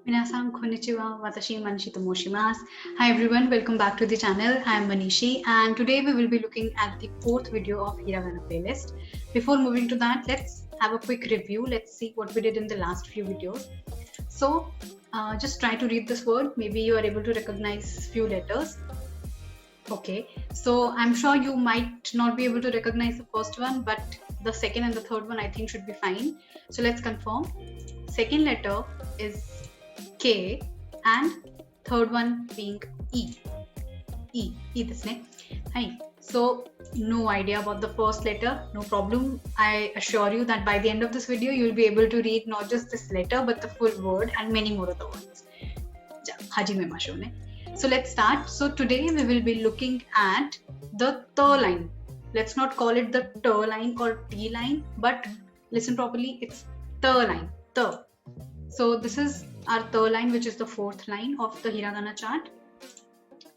Minasan konnichiwa, watashi Manishi to moshimasu. Hi everyone, welcome back to the channel. I am Manishi and today we will be looking at the fourth video of Hiragana playlist. Before moving to that, let's have a quick review. Let's see what we did in the last few videos. So just try to read this word. Maybe you are able to recognize few letters. Okay, so I'm sure you might not be able to recognize the first one, but the second and the third one I think should be fine. So let's confirm. Second letter is K and third one being E. E this name. Hi. So no idea about the first letter, no problem. I assure you that by the end of this video you'll be able to read not just this letter but the full word and many more other words. So let's start. So today we will be looking at the T line. Let's not call it the T line or T line, but listen properly, it's T line. T. So this is our T line, which is the fourth line of the Hiragana chart.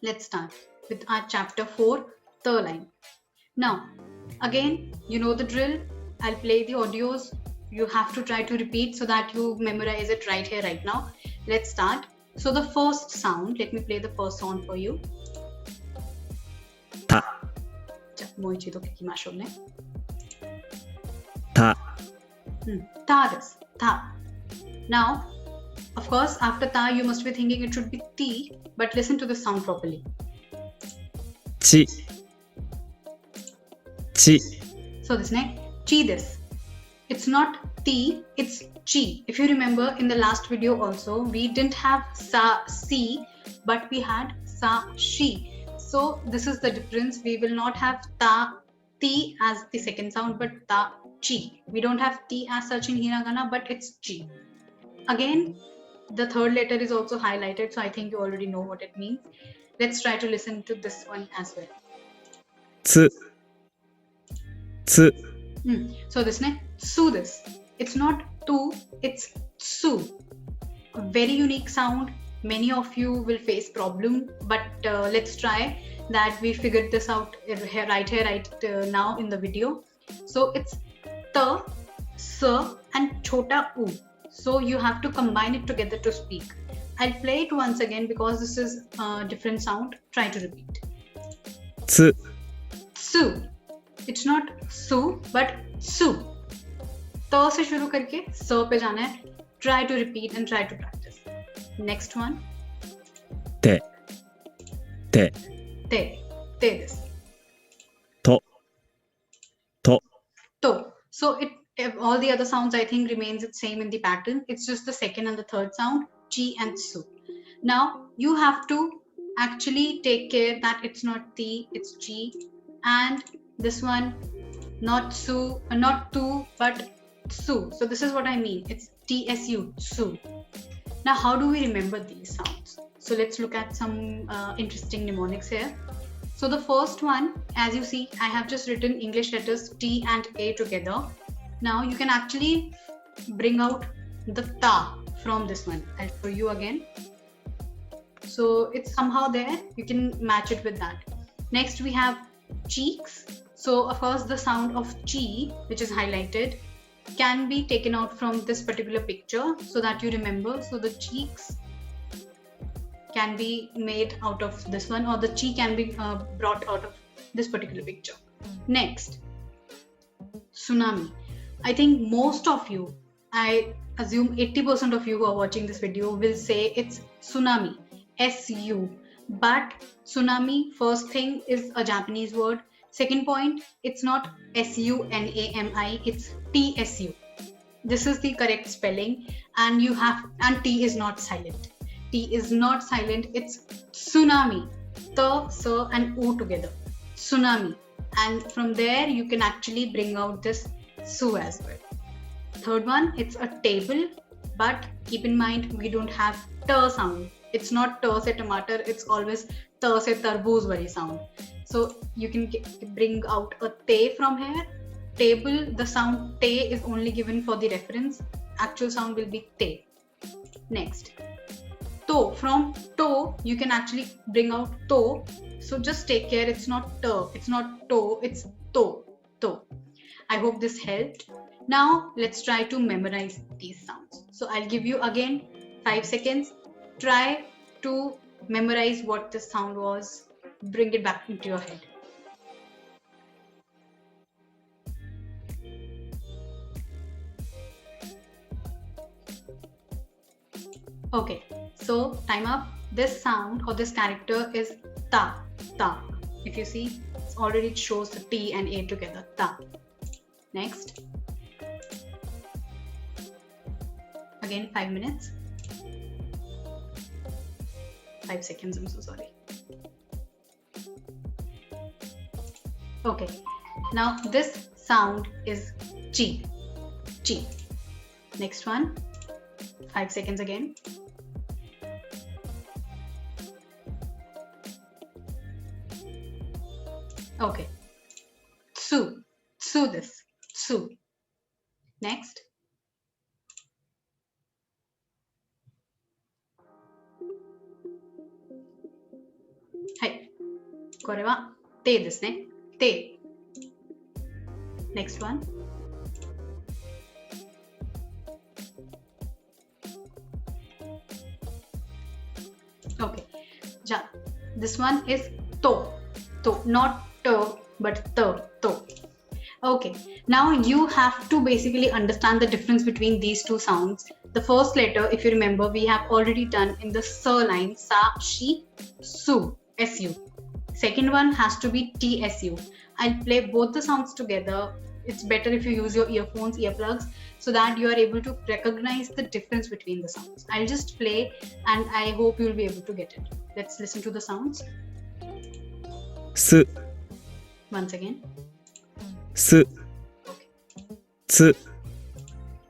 Let's start with our chapter 4, T line. Now, again, you know the drill. I'll play the audios. You have to try to repeat so that you memorize it right here, right now. Let's start. So the first sound, let me play the first sound for you. Ta. Ta. Ta this. Ta. Now, of course, after ta, you must be thinking it should be ti, but listen to the sound properly. Chi. Chi. So this next, chi this. It's not ti, it's chi. If you remember in the last video also, we didn't have sa, si, but we had sa, shi. So this is the difference. We will not have ta, ti as the second sound, but ta, chi. We don't have ti as such in Hiragana, but it's chi. Again, the third letter is also highlighted, so I think you already know what it means. Let's try to listen to this one as well. Tsu. Tsu. So this name, su this. It's not tu, it's su. A very unique sound. Many of you will face problem, but let's try that we figured this out right now in the video. So it's ta, sa and chota u. So you have to combine it together to speak. I'll play it once again because this is a different sound. Try to repeat. Tsu. Su. It's not su, but su. Ta se shuru karke sa pe jana hai. Try to repeat and try to practice. Next one. Te. Te. Te. Te this. To. To. To. So all the other sounds I think remains the same in the pattern. It's just the second and the third sound, chi and su. Now you have to actually take care that it's not ti, it's chi, and this one not su, not tu, but su. So this is what I mean. It's tsu, su. Now how do we remember these sounds? So let's look at some interesting mnemonics here. So the first one, as you see, I have just written English letters T and A together. Now you can actually bring out the ta from this one. I'll show you again. So it's somehow there. You can match it with that. Next we have cheeks. So of course the sound of chi, which is highlighted, can be taken out from this particular picture so that you remember. So the cheeks can be made out of this one, or the chi can be brought out of this particular picture. Next, tsunami. I think most of you, I assume 80% of you who are watching this video will say it's tsunami, S-U. But tsunami, first thing, is a Japanese word. Second point, it's not S-U-N-A-M-I, it's T-S-U. This is the correct spelling, and T is not silent. T is not silent, it's tsunami. Ta, sa and u together. Tsunami. And from there you can actually bring out this su as well. Third one, it's a table, but keep in mind we don't have ta sound. It's not ta se tomato, it's always ta se tarboos wali sound. So you can bring out a te from here. Table, the sound te is only given for the reference. Actual sound will be te. Next, to. From to you can actually bring out to. So just take care, it's not to, it's not to, it's to. I hope this helped. Now let's try to memorize these sounds. So I'll give you again 5 seconds. Try to memorize what this sound was. Bring it back into your head. Okay, so time up. This sound or this character is ta, ta. If you see, it's already it shows the T and A together, ta. Next. Again, 5 minutes. 5 seconds, I'm so sorry. Okay, now this sound is chi, chi. Next one, 5 seconds again. Okay, tsu, tsu this, tsu. Next. Hai, これはてですね。て。Next one. Okay, ja. This one is to, not to, but to. Okay, now you have to basically understand the difference between these two sounds. The first letter, if you remember, we have already done in the s line, sa, shi, su, su. Second one has to be tsu. I'll play both the sounds together. It's better if you use your earphones, earplugs, so that you are able to recognize the difference between the sounds. I'll just play and I hope you'll be able to get it. Let's listen to the sounds. Su, Once again. su, Okay. tsu,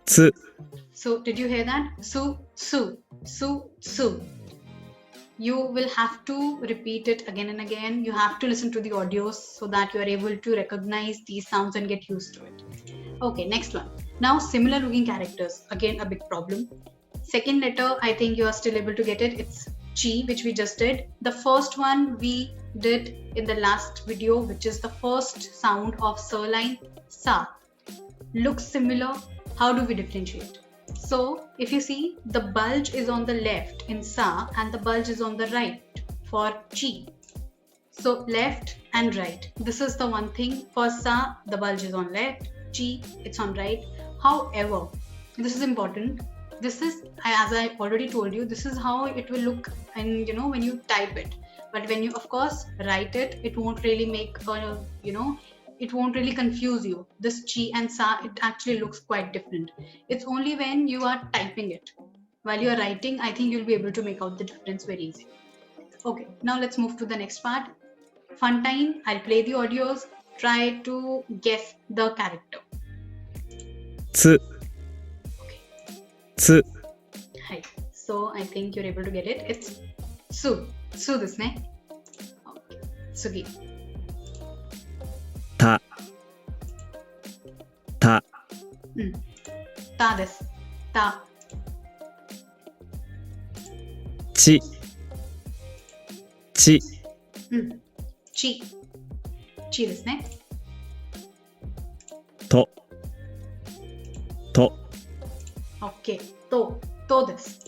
tsu, So did you hear that? Su, su, su, su. You will have to repeat it again and again. You have to listen to the audios so that you are able to recognize these sounds and get used to it. Okay, next one. Now similar looking characters. Again, a big problem. Second letter, I think you are still able to get it. It's chi, which we just did. The first one we did in the last video, which is the first sound of line, sa. Looks similar. How do we differentiate? So if you see, the bulge is on the left in sa and the bulge is on the right for chi. So left and right. This is the one thing. For sa, the bulge is on left. Chi, it's on right. However, this is important. This is, as I already told you, this is how it will look, and when you type it. But when you, of course, write it, it won't really make it won't really confuse you. This chi and sa, it actually looks quite different. It's only when you are typing it. While you are writing, I think you'll be able to make out the difference very easily. Okay, now let's move to the next part. Fun time. I'll play the audios. Try to guess the character. tsu, tsu, Hi. So I think you're able to get it. It's su. Su this ne. Okay. Sugi. ta, ta, Ta this. Ta. chi, chi, Chi. Chi this ne. to, to, Okay. To. To this.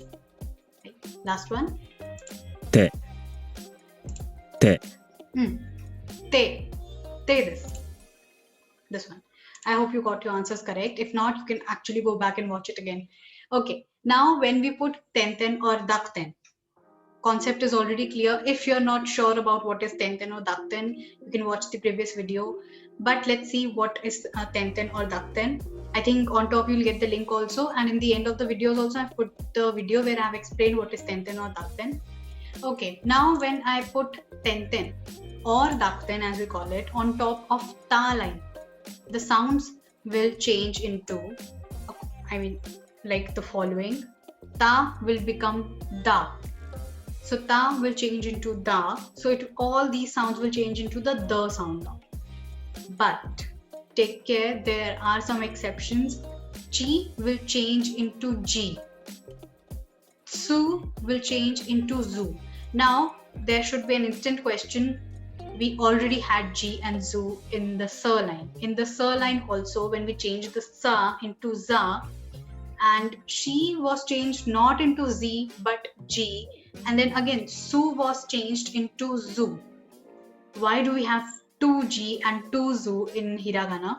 Okay. Last one. te, te, Te. Te this. This one. I hope you got your answers correct. If not, you can actually go back and watch it again. Okay. Now when we put tenten or dakten, concept is already clear. If you're not sure about what is tenten or dakten, you can watch the previous video. But let's see what is tenten or dakten. I think on top you'll get the link also, and in the end of the videos also I've put the video where I've explained what is tenten or dakten. Okay, now when I put tenten or dakten as we call it on top of ta line, the sounds will change into, like the following. Ta will become da. So ta will change into da. So all these sounds will change into the sound now. But take care, there are some exceptions. Chi will change into G. Su will change into Zu. Now there should be an instant question. We already had G and Zu in the Sa line. In the Sa line also, when we change the Sa into Za, and she was changed not into Z but G, and then again Su was changed into Zu. Why do we have 2G and 2Zu in hiragana?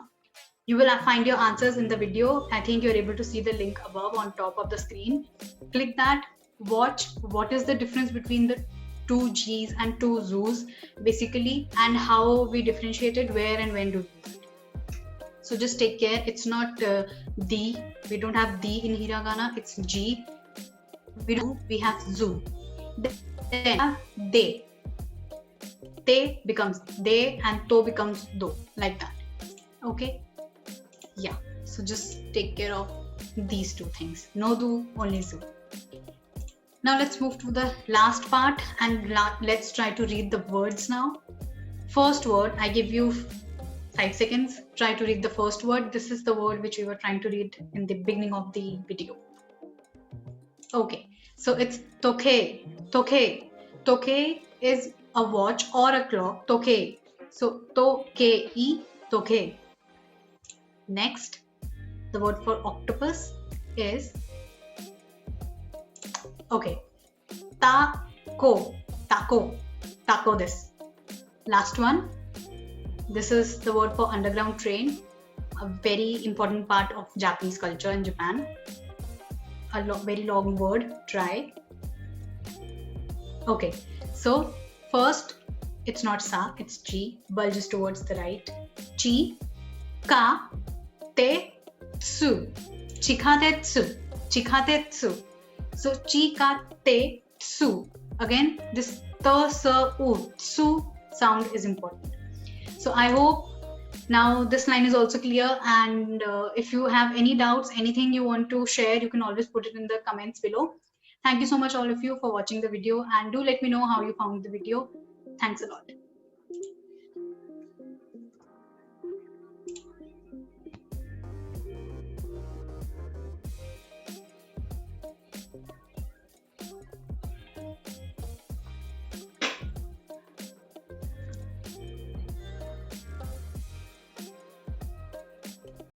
You will find your answers in the video. I think you're able to see the link above on top of the screen. Click that, watch what is the difference between the 2Gs and 2Zus basically, and how we differentiated, where and when do we use it. So just take care. It's not the. We don't have the in hiragana. It's G. We have Zu. Then we have they. They becomes they and to becomes do, like that. Okay. Yeah. So just take care of these two things. No do, only Zu. Now let's move to the last part and let's try to read the words now. First word, I give you 5 seconds. Try to read the first word. This is the word which we were trying to read in the beginning of the video. Okay, so it's toke. Toke. Toke is a watch or a clock. Toke. So toke-i, toke. Next, the word for octopus is okay. Tako. Tako. Tako this. Last one. This is the word for underground train, a very important part of Japanese culture in Japan. A very long word. Try. Okay, so first, it's not sa, it's chi, bulges towards the right. Chi, ka, te, tsu. Chikatetsu. Chikatetsu. So chi, ka, te, tsu. Again, this ta, sa, u, tsu sound is important. So I hope now this line is also clear, and if you have any doubts, anything you want to share, you can always put it in the comments below. Thank you so much all of you for watching the video, and do let me know how you found the video. Thanks a lot.